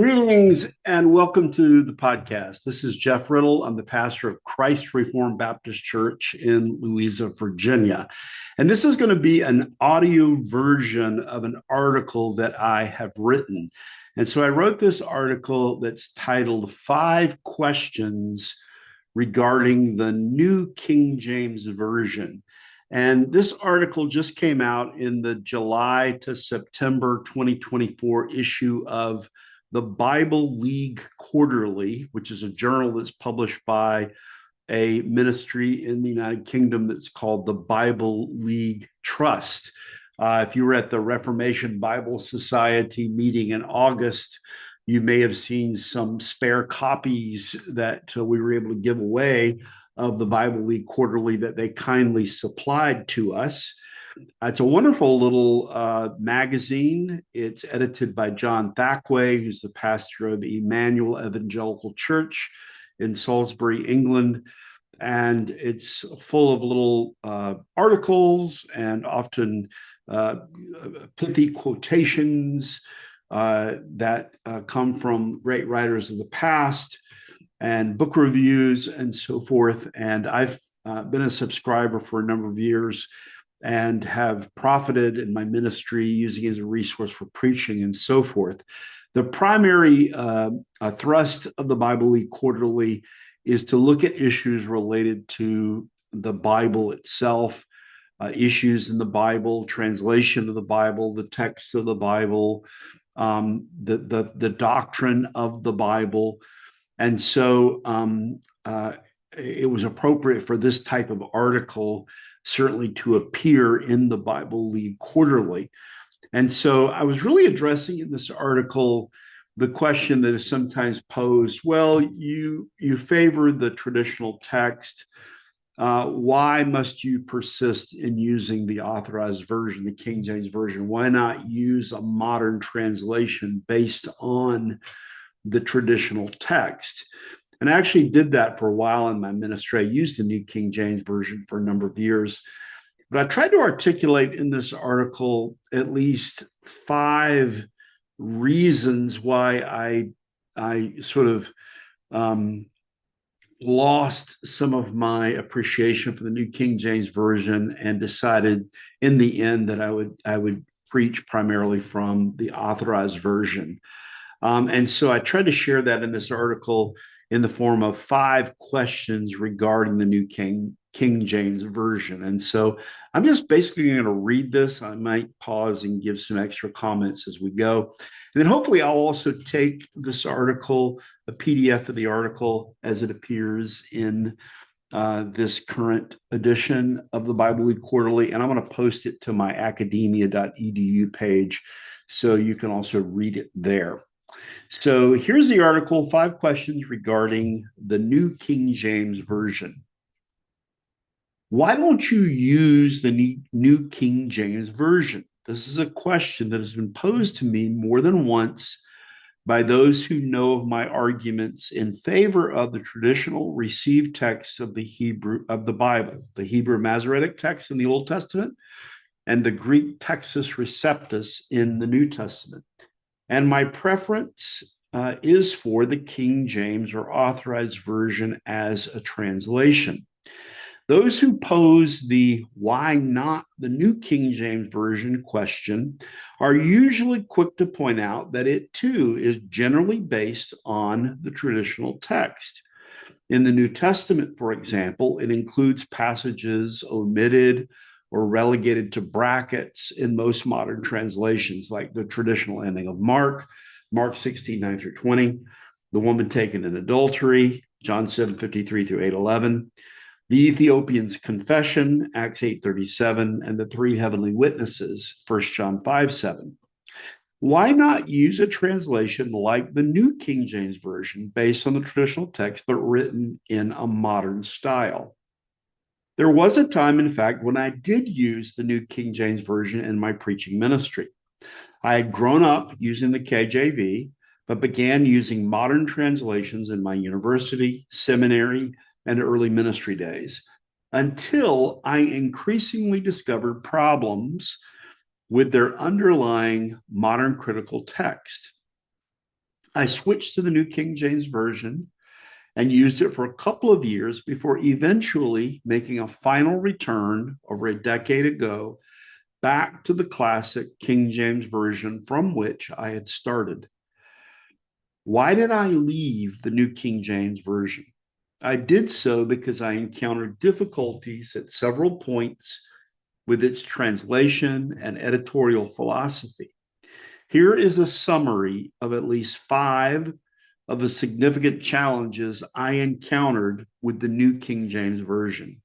Greetings and welcome to the podcast. This is Jeff Riddle. I'm the pastor of Christ Reformed Baptist Church in Louisa, Virginia. And this is going to be an audio version of an article that I have written. And so I wrote this article that's titled Five Questions Regarding the New King James Version. And this article just came out in the July to September 2024 issue of the Bible League Quarterly, which is a journal that's published by a ministry in the United Kingdom that's called the Bible League Trust. If you were at the Reformation Bible Society meeting in August, you may have seen some spare copies that we were able to give away of the Bible League Quarterly that they kindly supplied to us. It's a wonderful little magazine. It's edited by John Thackway, who's the pastor of Emmanuel Evangelical Church in Salisbury, England. And it's full of little articles and often pithy quotations that come from great writers of the past and book reviews and so forth. And I've been a subscriber for a number of years and have profited in my ministry using it as a resource for preaching and so forth. The primary thrust of the Bible League Quarterly is to look at issues related to the Bible itself, issues in the Bible, translation of the Bible, the text of the Bible, the doctrine of the Bible. And so it was appropriate for this type of article certainly to appear in the Bible League Quarterly. And so I was really addressing in this article the question that is sometimes posed, well, you favor the traditional text. Why must you persist in using the authorized version, the King James Version? Why not use a modern translation based on the traditional text? And I actually did that for a while in my ministry. I used the New King James Version for a number of years. But I tried to articulate in this article at least five reasons why I sort of lost some of my appreciation for the New King James Version and decided in the end that I would preach primarily from the authorized version. And so I tried to share that in this article in the form of five questions regarding the New King James Version. And so I'm just basically going to read this. I might pause and give some extra comments as we go. And then hopefully I'll also take this article, a PDF of the article as it appears in this current edition of the Bible League Quarterly, and I'm going to post it to my academia.edu page so you can also read it there. So here's the article, 5 questions regarding the New King James Version. Why don't you use the New King James Version? This is a question that has been posed to me more than once by those who know of my arguments in favor of the traditional received texts of the Bible, the Hebrew Masoretic text in the Old Testament and the Greek Textus Receptus in the New Testament. And my preference is for the King James or Authorized Version as a translation. Those who pose the why not the New King James Version question are usually quick to point out that it too is generally based on the traditional text. In the New Testament, for example, it includes passages omitted or relegated to brackets in most modern translations, like the traditional ending of Mark 16, 9 through 20, the woman taken in adultery, John 7, 53 through 8, 11, the Ethiopian's confession, Acts 8:37, and the three heavenly witnesses, 1 John 5:7. Why not use a translation like the New King James Version based on the traditional text, but written in a modern style? There was a time, in fact, when I did use the New King James Version in my preaching ministry. I had grown up using the KJV, but began using modern translations in my university, seminary, and early ministry days until I increasingly discovered problems with their underlying modern critical text. I switched to the New King James Version and used it for a couple of years before eventually making a final return over a decade ago back to the classic King James Version from which I had started. Why did I leave the New King James Version? I did so because I encountered difficulties at several points with its translation and editorial philosophy. Here is a summary of at least 5 of the significant challenges I encountered with the New King James Version.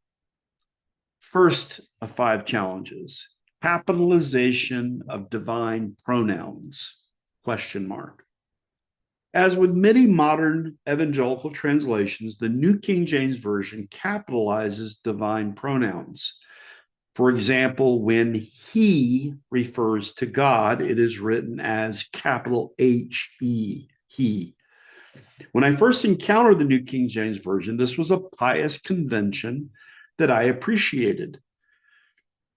First of 5 challenges, capitalization of divine pronouns, ? As with many modern evangelical translations, the New King James Version capitalizes divine pronouns. For example, when he refers to God, it is written as capital H-E, he. When I first encountered the New King James Version, this was a pious convention that I appreciated.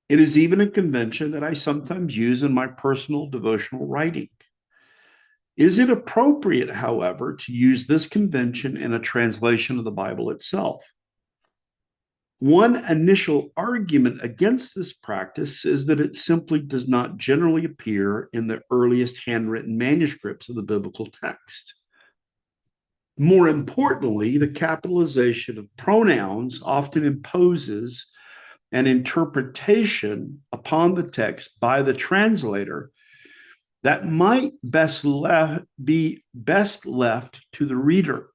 It is even a convention that I sometimes use in my personal devotional writing. Is it appropriate, however, to use this convention in a translation of the Bible itself? One initial argument against this practice is that it simply does not generally appear in the earliest handwritten manuscripts of the biblical text. More importantly, the capitalization of pronouns often imposes an interpretation upon the text by the translator that might be best left to the reader.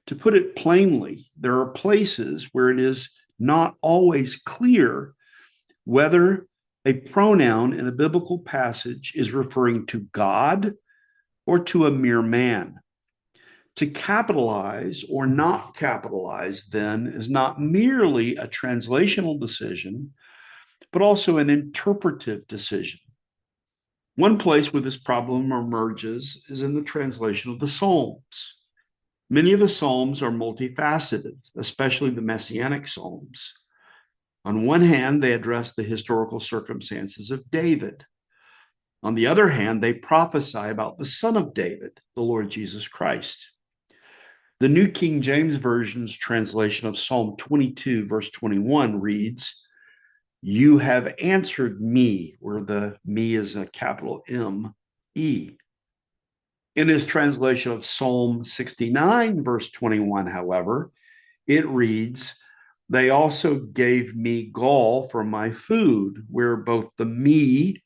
To put it plainly, there are places where it is not always clear whether a pronoun in a biblical passage is referring to God or to a mere man. To capitalize or not capitalize, then, is not merely a translational decision, but also an interpretive decision. One place where this problem emerges is in the translation of the Psalms. Many of the Psalms are multifaceted, especially the Messianic Psalms. On one hand, they address the historical circumstances of David. On the other hand, they prophesy about the Son of David, the Lord Jesus Christ. The New King James Version's translation of Psalm 22, verse 21 reads, "You have answered me," where the me is a capital M-E. In his translation of Psalm 69, verse 21, however, it reads, "They also gave me gall for my food," where both the me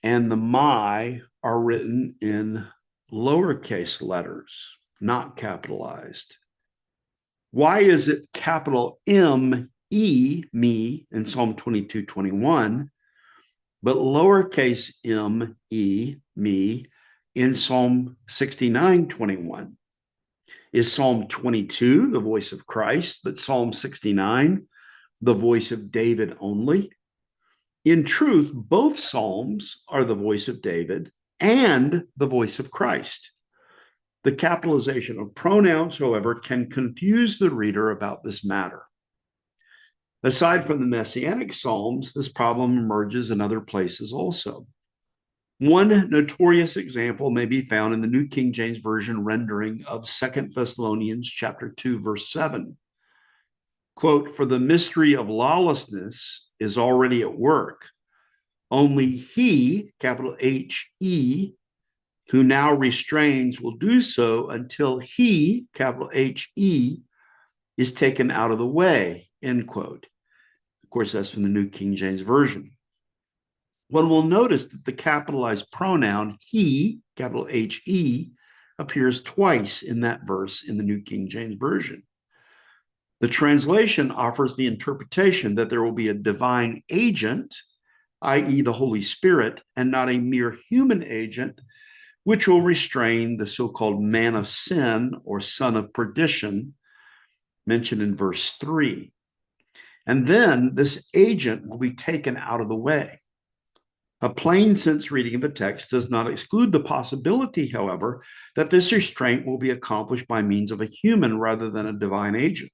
and the my are written in lowercase letters, not capitalized. Why is it capital M-E, me, in Psalm 22:21, but lowercase m-E, me, in Psalm 69:21? Is Psalm 22 the voice of Christ, but Psalm 69 the voice of David only? In truth, both Psalms are the voice of David and the voice of Christ. The capitalization of pronouns, however, can confuse the reader about this matter. Aside from the Messianic Psalms, this problem emerges in other places also. One notorious example may be found in the New King James Version rendering of 2 Thessalonians chapter 2, verse 7. Quote, "For the mystery of lawlessness is already at work. Only he, capital H-E, who now restrains will do so until he, capital H-E, is taken out of the way," end quote. Of course, that's from the New King James Version. One will notice that the capitalized pronoun he, capital H-E, appears twice in that verse in the New King James Version. The translation offers the interpretation that there will be a divine agent, i.e., the Holy Spirit, and not a mere human agent, which will restrain the so-called man of sin or son of perdition mentioned in verse 3. And then this agent will be taken out of the way. A plain sense reading of the text does not exclude the possibility, however, that this restraint will be accomplished by means of a human rather than a divine agent.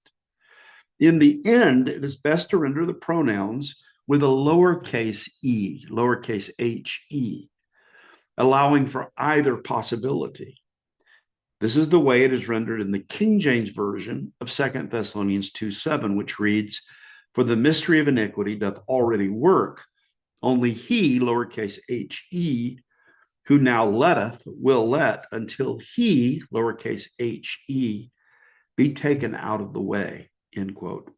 In the end, it is best to render the pronouns with a lowercase e, lowercase h-e, allowing for either possibility. This is the way it is rendered in the King James Version of 2 Thessalonians 2:7, which reads, "For the mystery of iniquity doth already work, only he, lowercase he, who now letteth, will let until he, lowercase he, be taken out of the way," end quote.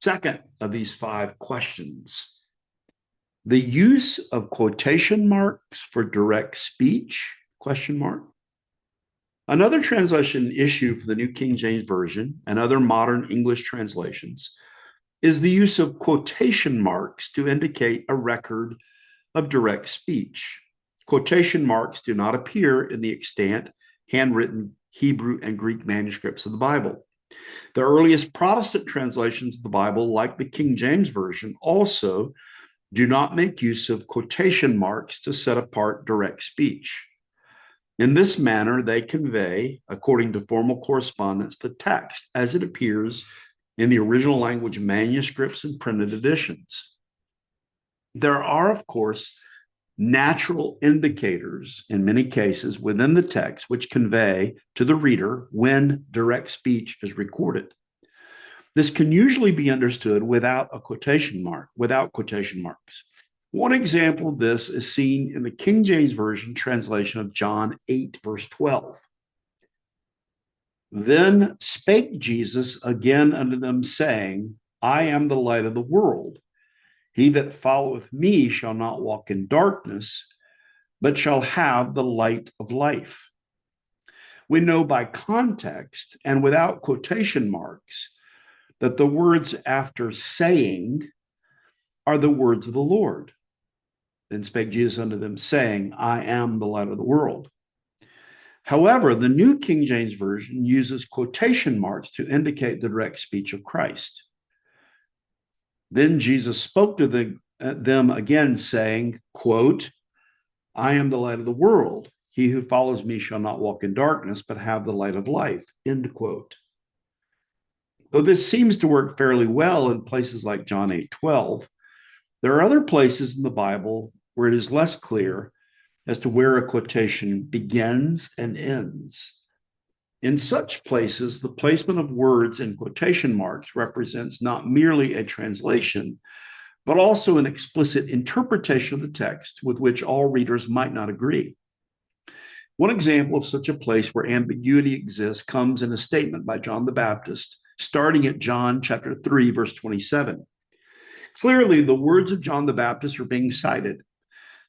Second of these 5 questions: the use of quotation marks for direct speech, question mark. Another translation issue for the New King James Version and other modern English translations is the use of quotation marks to indicate a record of direct speech. Quotation marks do not appear in the extant handwritten Hebrew and Greek manuscripts of the Bible. The earliest Protestant translations of the Bible, like the King James Version, also do not make use of quotation marks to set apart direct speech. In this manner, they convey, according to formal correspondence, the text as it appears in the original language manuscripts and printed editions. There are, of course, natural indicators in many cases within the text which convey to the reader when direct speech is recorded. This can usually be understood without quotation marks. One example of this is seen in the King James Version translation of John 8, verse 12. "Then spake Jesus again unto them, saying, I am the light of the world. He that followeth me shall not walk in darkness, but shall have the light of life." We know by context and without quotation marks that the words after saying are the words of the Lord. "Then spake Jesus unto them, saying, I am the light of the world." However, the New King James Version uses quotation marks to indicate the direct speech of Christ. "Then Jesus spoke to them again, saying, quote, I am the light of the world. He who follows me shall not walk in darkness, but have the light of life," end quote. Though this seems to work fairly well in places like John 8:12, there are other places in the Bible where it is less clear as to where a quotation begins and ends. In such places, the placement of words in quotation marks represents not merely a translation, but also an explicit interpretation of the text with which all readers might not agree. One example of such a place where ambiguity exists comes in a statement by John the Baptist, starting at John chapter 3, verse 27. Clearly, the words of John the Baptist are being cited.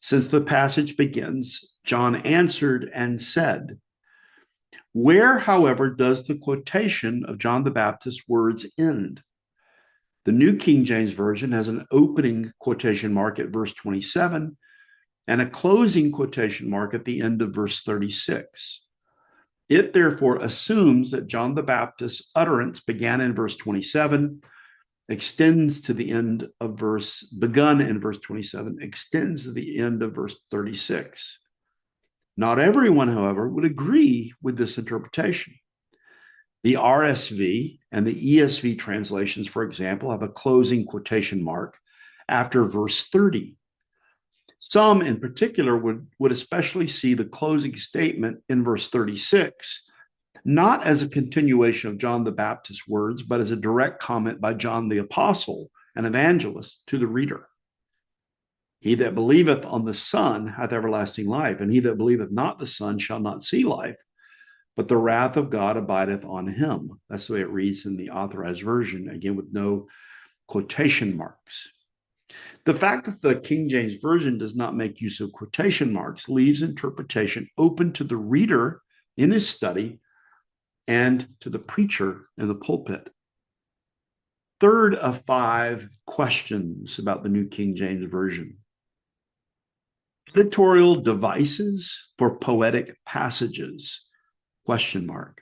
Since the passage begins, John answered and said. Where, however, does the quotation of John the Baptist's words end? The New King James Version has an opening quotation mark at verse 27 and a closing quotation mark at the end of verse 36. It therefore assumes that John the Baptist's utterance began in verse 27, extends to the end of begun in verse 27, extends to the end of verse 36. Not everyone, however, would agree with this interpretation. The RSV and the ESV translations, for example, have a closing quotation mark after verse 30. Some in particular would especially see the closing statement in verse 36 not as a continuation of John the Baptist's words, but as a direct comment by John the Apostle and evangelist to the reader. He that believeth on the Son hath everlasting life, and he that believeth not the Son shall not see life, but the wrath of God abideth on him. That's the way it reads in the Authorized Version, again with no quotation marks. The fact that the King James Version does not make use of quotation marks leaves interpretation open to the reader in his study and to the preacher in the pulpit. Third of 5 questions about the New King James Version. Editorial devices for poetic passages, question mark.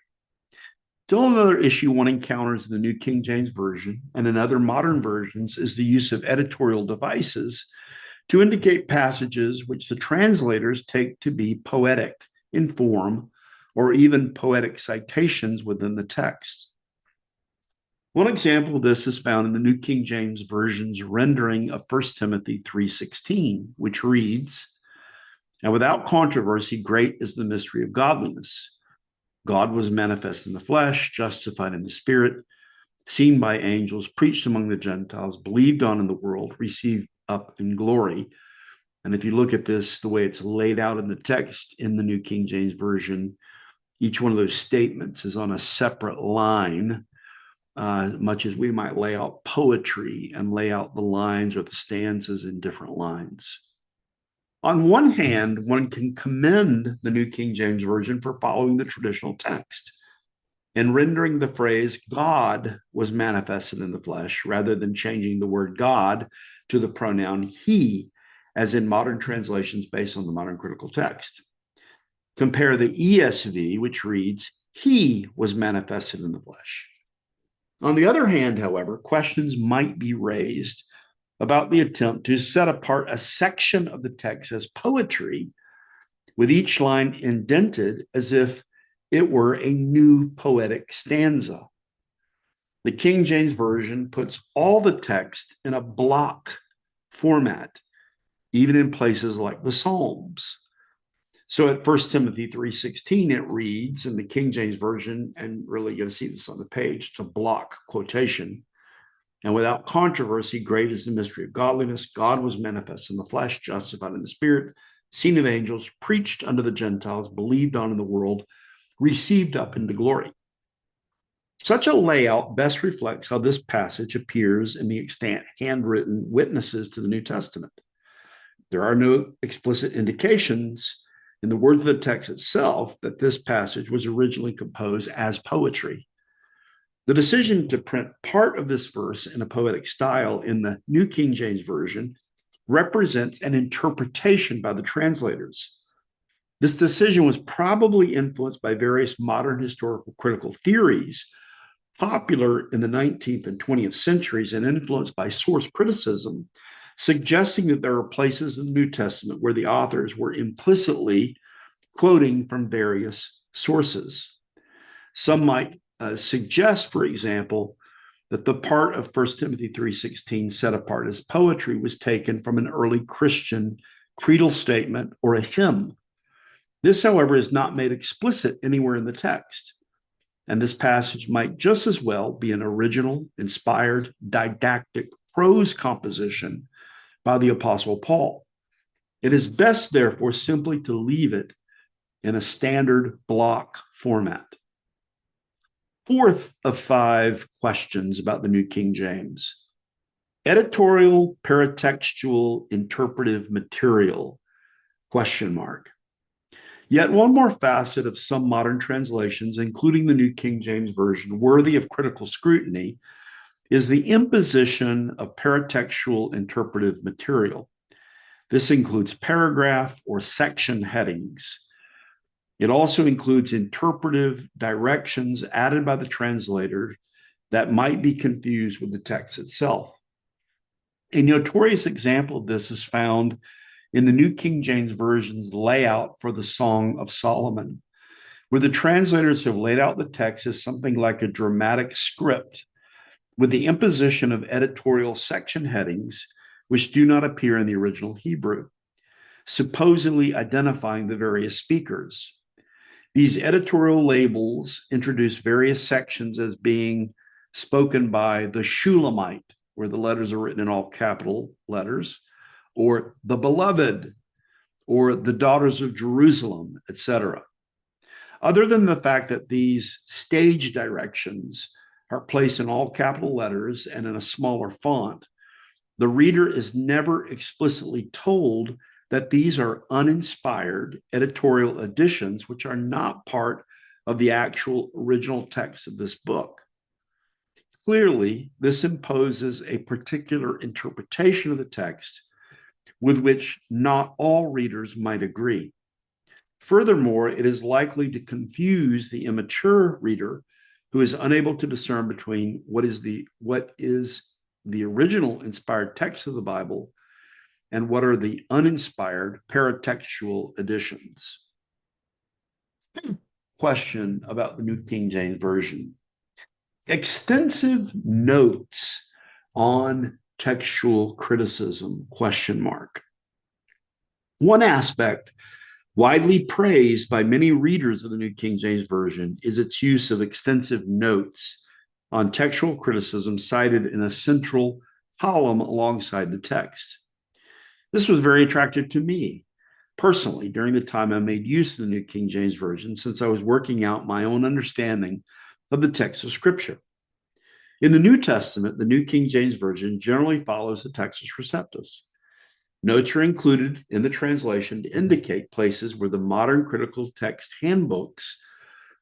Still another issue one encounters in the New King James Version and in other modern versions is the use of editorial devices to indicate passages which the translators take to be poetic in form or even poetic citations within the text. One example of this is found in the New King James Version's rendering of 1 Timothy 3:16, which reads, "And without controversy, great is the mystery of godliness. God was manifest in the flesh, justified in the spirit, seen by angels, preached among the Gentiles, believed on in the world, received up in glory. And if you look at this, the way it's laid out in the text in the New King James Version, each one of those statements is on a separate line, much as we might lay out poetry and lay out the lines or the stanzas in different lines. On one hand, one can commend the New King James Version for following the traditional text and rendering the phrase God was manifested in the flesh rather than changing the word God to the pronoun he, as in modern translations based on the modern critical text. Compare the ESV, which reads, he was manifested in the flesh. On the other hand, however, questions might be raised about the attempt to set apart a section of the text as poetry, with each line indented as if it were a new poetic stanza. The King James Version puts all the text in a block format, even in places like the Psalms. So at 1 Timothy 3:16, it reads in the King James Version, and really you're going to see this on the page, it's a block quotation. And without controversy, great is the mystery of godliness. God was manifest in the flesh, justified in the spirit, seen of angels, preached unto the Gentiles, believed on in the world, received up into glory. Such a layout best reflects how this passage appears in the extant handwritten witnesses to the New Testament. There are no explicit indications in the words of the text itself that this passage was originally composed as poetry. The decision to print part of this verse in a poetic style in the New King James Version represents an interpretation by the translators. This decision was probably influenced by various modern historical critical theories popular in the 19th and 20th centuries and influenced by source criticism, suggesting that there are places in the New Testament where the authors were implicitly quoting from various sources. Some might suggest, for example, that the part of 1 Timothy 3:16 set apart as poetry was taken from an early Christian creedal statement or a hymn. This, however, is not made explicit anywhere in the text, and this passage might just as well be an original, inspired, didactic prose composition by the Apostle Paul. It is best, therefore, simply to leave it in a standard block format. Fourth of 5 questions about the New King James. Editorial, paratextual, interpretive material, question mark. Yet one more facet of some modern translations, including the New King James Version, worthy of critical scrutiny, is the imposition of paratextual interpretive material. This includes paragraph or section headings. It also includes interpretive directions added by the translator that might be confused with the text itself. A notorious example of this is found in the New King James Version's layout for the Song of Solomon, where the translators have laid out the text as something like a dramatic script with the imposition of editorial section headings, which do not appear in the original Hebrew, supposedly identifying the various speakers. These editorial labels introduce various sections as being spoken by the Shulamite, where the letters are written in all capital letters, or the beloved, or the daughters of Jerusalem, etc. Other than the fact that these stage directions are placed in all capital letters and in a smaller font, the reader is never explicitly told that these are uninspired editorial additions, which are not part of the actual original text of this book. Clearly, this imposes a particular interpretation of the text with which not all readers might agree. Furthermore, it is likely to confuse the immature reader who is unable to discern between what is the original inspired text of the Bible and what are the uninspired paratextual additions. Question about the New King James Version. Extensive notes on textual criticism, question mark. One aspect Widely praised by many readers of the New King James Version is its use of extensive notes on textual criticism cited in a central column alongside the text. This was very attractive to me personally during the time I made use of the New King James Version, since I was working out my own understanding of the text of Scripture. In the New Testament, the New King James Version generally follows the Textus Receptus. Notes are included in the translation to indicate places where the modern critical text handbooks,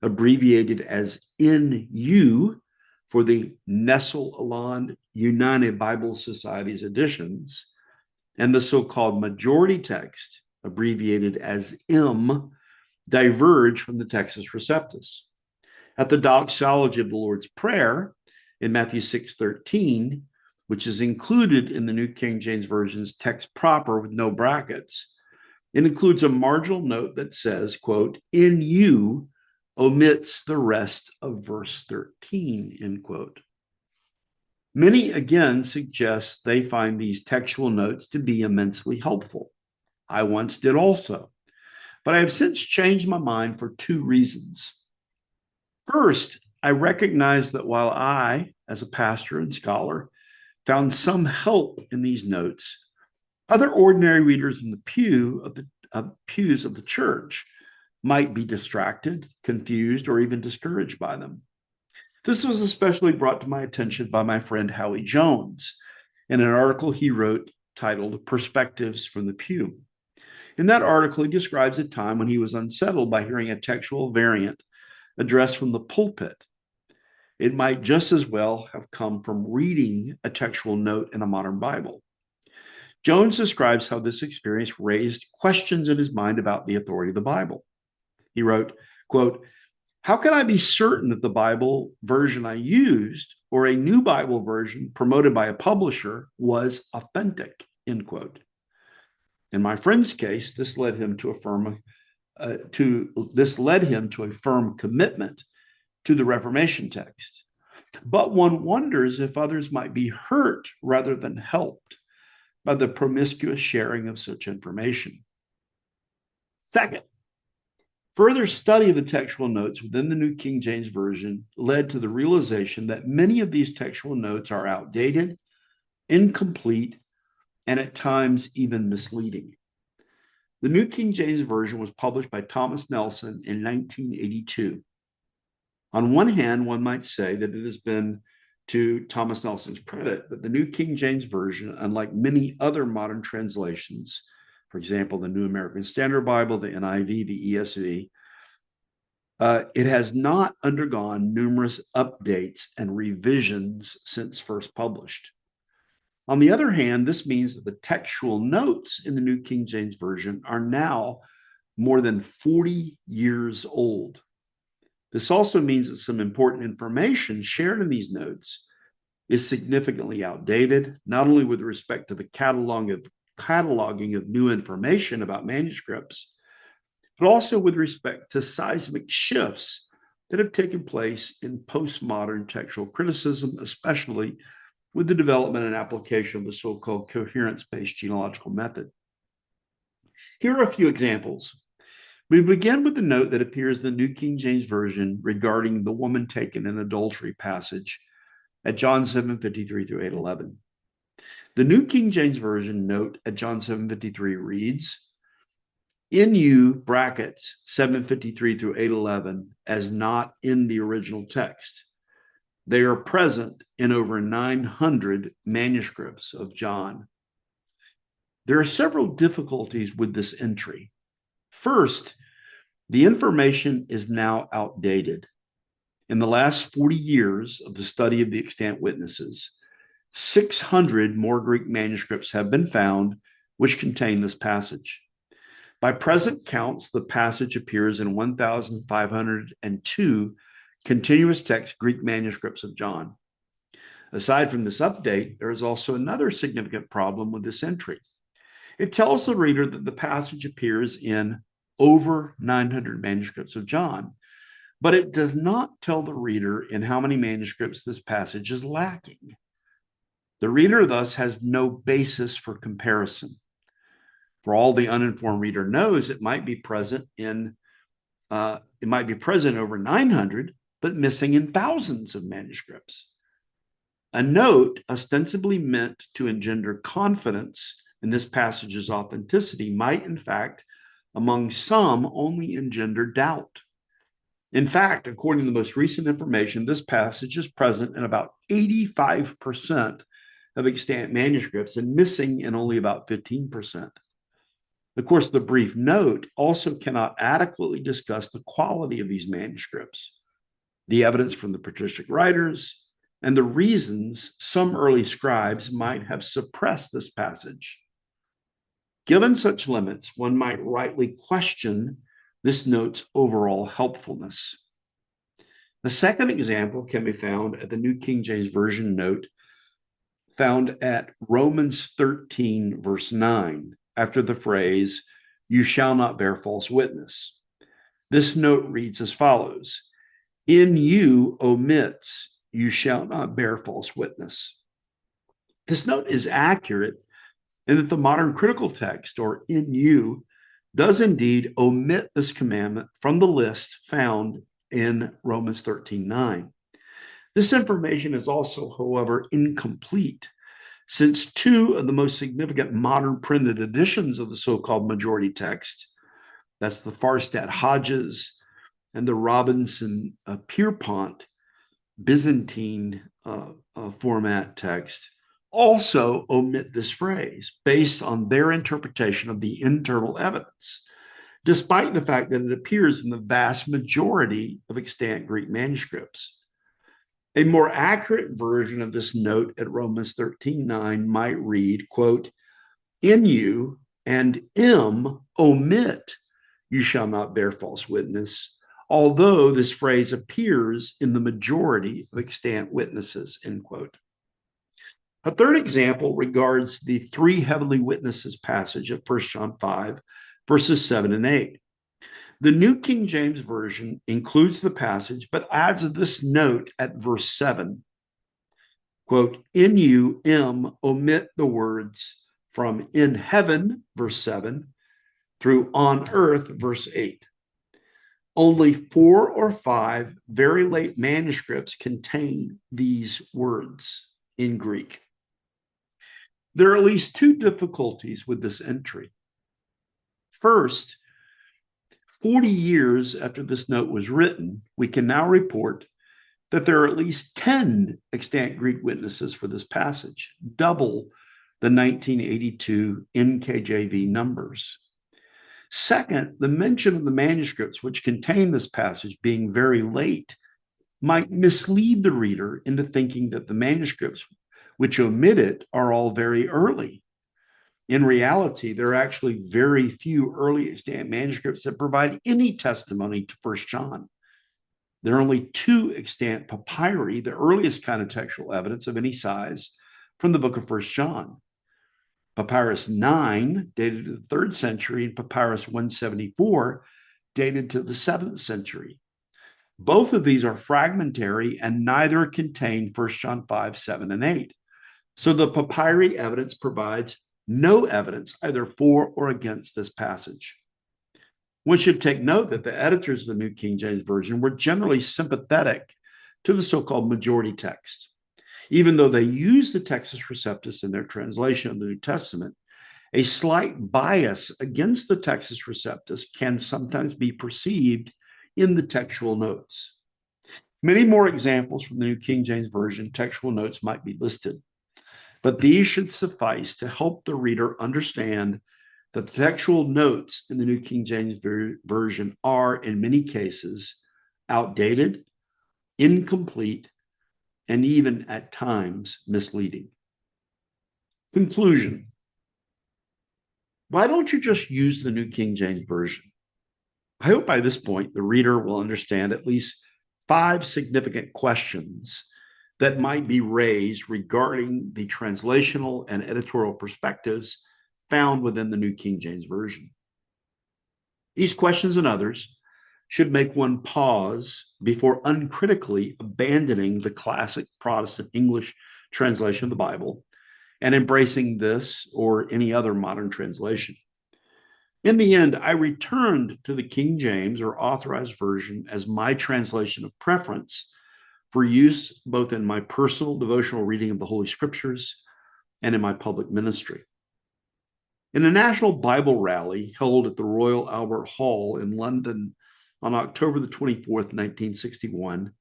abbreviated as NU for the Nestle-Aland United Bible Society's editions, and the so-called majority text, abbreviated as M, diverge from the Textus Receptus. At the doxology of the Lord's Prayer in Matthew 6:13, which is included in the New King James Version's text proper with no brackets, it includes a marginal note that says, quote, "in you," omits the rest of verse 13, end quote. Many again suggest they find these textual notes to be immensely helpful. I once did also, but I have since changed my mind for two reasons. First, I recognize that while I, as a pastor and scholar, found some help in these notes, other ordinary readers in the pews of the church might be distracted, confused, or even discouraged by them. This was especially brought to my attention by my friend Howie Jones in an article he wrote titled "Perspectives from the Pew." In that article, he describes a time when he was unsettled by hearing a textual variant addressed from the pulpit. It might just as well have come from reading a textual note in a modern Bible. Jones describes how this experience raised questions in his mind about the authority of the Bible. He wrote, quote, "How can I be certain that the Bible version I used or a new Bible version promoted by a publisher was authentic?" End quote. In my friend's case, this led him to a firm commitment to the Reformation text. But one wonders if others might be hurt rather than helped by the promiscuous sharing of such information. Second, further study of the textual notes within the New King James Version led to the realization that many of these textual notes are outdated, incomplete, and at times even misleading. The New King James Version was published by Thomas Nelson in 1982. On one hand, one might say that it has been to Thomas Nelson's credit that the New King James Version, unlike many other modern translations, for example, the New American Standard Bible, the NIV, the ESV, it has not undergone numerous updates and revisions since first published. On the other hand, this means that the textual notes in the New King James Version are now more than 40 years old. This also means that some important information shared in these notes is significantly outdated, not only with respect to the cataloging of new information about manuscripts, but also with respect to seismic shifts that have taken place in postmodern textual criticism, especially with the development and application of the so-called coherence-based genealogical method. Here are a few examples. We begin with the note that appears in the New King James Version regarding the woman taken in adultery passage at John 7:53 through 8:11. The New King James Version note at John 7:53 reads, "In you, brackets, 7:53 through 8:11, as not in the original text. They are present in over 900 manuscripts of John." There are several difficulties with this entry. First, the information is now outdated. In the last 40 years of the study of the extant witnesses, 600 more Greek manuscripts have been found which contain this passage. By present counts, the passage appears in 1,502 continuous text Greek manuscripts of John. Aside from this update, there is also another significant problem with this entry. It tells the reader that the passage appears in over 900 manuscripts of John, but it does not tell the reader in how many manuscripts this passage is lacking. The reader thus has no basis for comparison. For all the uninformed reader knows, it might be present over 900, but missing in thousands of manuscripts. A note ostensibly meant to engender confidence in this passage's authenticity might, in fact, among some, only engender doubt. In fact, according to the most recent information, this passage is present in about 85% of extant manuscripts and missing in only about 15%. Of course, the brief note also cannot adequately discuss the quality of these manuscripts, the evidence from the patristic writers, and the reasons some early scribes might have suppressed this passage. Given such limits, one might rightly question this note's overall helpfulness. The second example can be found at the New King James Version note found at Romans 13, verse 9, after the phrase, "You shall not bear false witness." This note reads as follows: "In you omits, you shall not bear false witness." This note is accurate in that the modern critical text, or in you, does indeed omit this commandment from the list found in Romans 13:9. This information is also, however, incomplete, since two of the most significant modern printed editions of the so-called majority text, that's the Farstad Hodges and the Robinson Pierpont Byzantine format text, also omit this phrase based on their interpretation of the internal evidence, despite the fact that it appears in the vast majority of extant Greek manuscripts. A more accurate version of this note at Romans 13:9 might read, quote, "In you and omit, you shall not bear false witness, although this phrase appears in the majority of extant witnesses," end quote. A third example regards the three heavenly witnesses passage of 1 John 5, verses 7 and 8. The New King James Version includes the passage, but adds this note at verse 7. Quote, "In you, omit the words from in heaven," verse 7, through on earth, verse 8. Only 4 or 5 very late manuscripts contain these words in Greek. There are at least two difficulties with this entry. First, 40 years after this note was written, we can now report that there are at least 10 extant Greek witnesses for this passage, double the 1982 NKJV numbers. Second, the mention of the manuscripts which contain this passage being very late might mislead the reader into thinking that the manuscripts which omit it are all very early. In reality, there are actually very few early extant manuscripts that provide any testimony to 1 John. There are only 2 extant papyri, the earliest kind of textual evidence of any size, from the book of 1 John. Papyrus 9, dated to the 3rd century, and Papyrus 174, dated to the 7th century. Both of these are fragmentary and neither contain 1 John 5, 7, and 8. So the papyri evidence provides no evidence either for or against this passage. One should take note that the editors of the New King James Version were generally sympathetic to the so-called majority text. Even though they use the Textus Receptus in their translation of the New Testament, a slight bias against the Textus Receptus can sometimes be perceived in the textual notes. Many more examples from the New King James Version textual notes might be listed, but these should suffice to help the reader understand that the textual notes in the New King James Version are, in many cases, outdated, incomplete, and even at times misleading. Conclusion. Why don't you just use the New King James Version? I hope by this point the reader will understand at least 5 significant questions that might be raised regarding the translational and editorial perspectives found within the New King James Version. These questions and others should make one pause before uncritically abandoning the classic Protestant English translation of the Bible and embracing this or any other modern translation. In the end, I returned to the King James or Authorized Version as my translation of preference for use both in my personal devotional reading of the Holy Scriptures and in my public ministry. In a national Bible rally held at the Royal Albert Hall in London on October the 24th, 1961,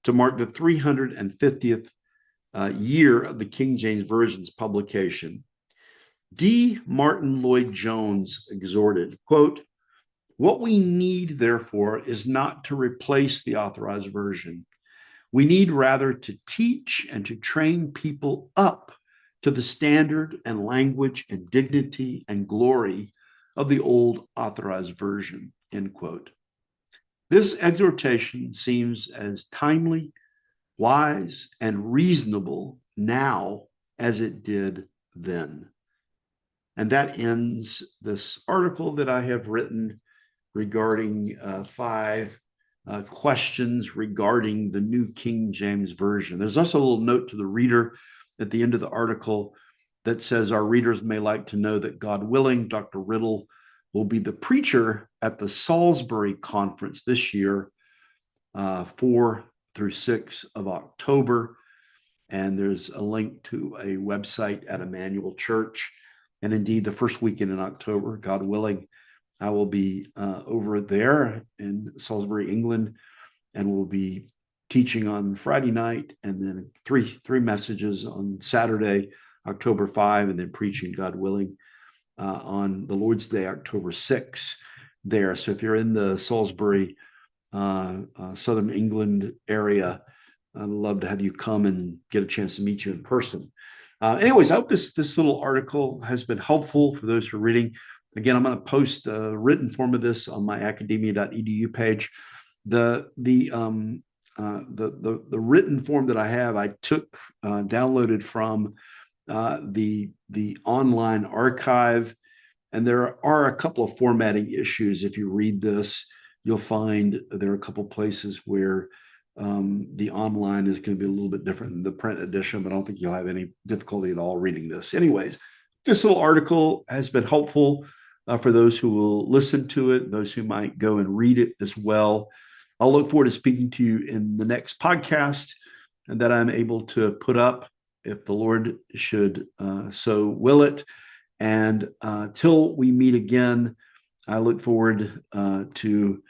to mark the 350th year of the King James Version's publication, D. Martin Lloyd-Jones exhorted, quote, "What we need, therefore, is not to replace the Authorized Version. We need rather to teach and to train people up to the standard and language and dignity and glory of the old Authorized Version," end quote. This exhortation seems as timely, wise, and reasonable now as it did then. And that ends this article that I have written regarding 5 questions regarding the New King James Version. There's also a little note to the reader at the end of the article that says, "Our readers may like to know that, God willing, Dr. Riddle will be the preacher at the Salisbury Conference this year, 4 through 6 of October." And there's a link to a website at Emmanuel Church. And indeed, the first weekend in October, God willing, I will be over there in Salisbury, England, and will be teaching on Friday night, and then three messages on Saturday, October 5, and then preaching, God willing, on the Lord's Day, October 6 there. So if you're in the Salisbury, Southern England area, I'd love to have you come and get a chance to meet you in person. Anyways, I hope this little article has been helpful for those who are reading. Again, I'm going to post a written form of this on my academia.edu page. The written form that I have, I took downloaded from the online archive, and there are a couple of formatting issues. If you read this, you'll find there are a couple of places where the online is going to be a little bit different than the print edition, but I don't think you'll have any difficulty at all reading this. Anyways, this little article has been helpful for those who will listen to it, those who might go and read it as well. I'll look forward to speaking to you in the next podcast and that I'm able to put up if the Lord should so will it. And till we meet again, I look forward to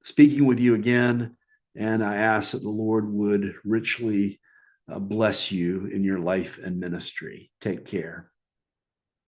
speaking with you again. And I ask that the Lord would richly bless you in your life and ministry. Take care.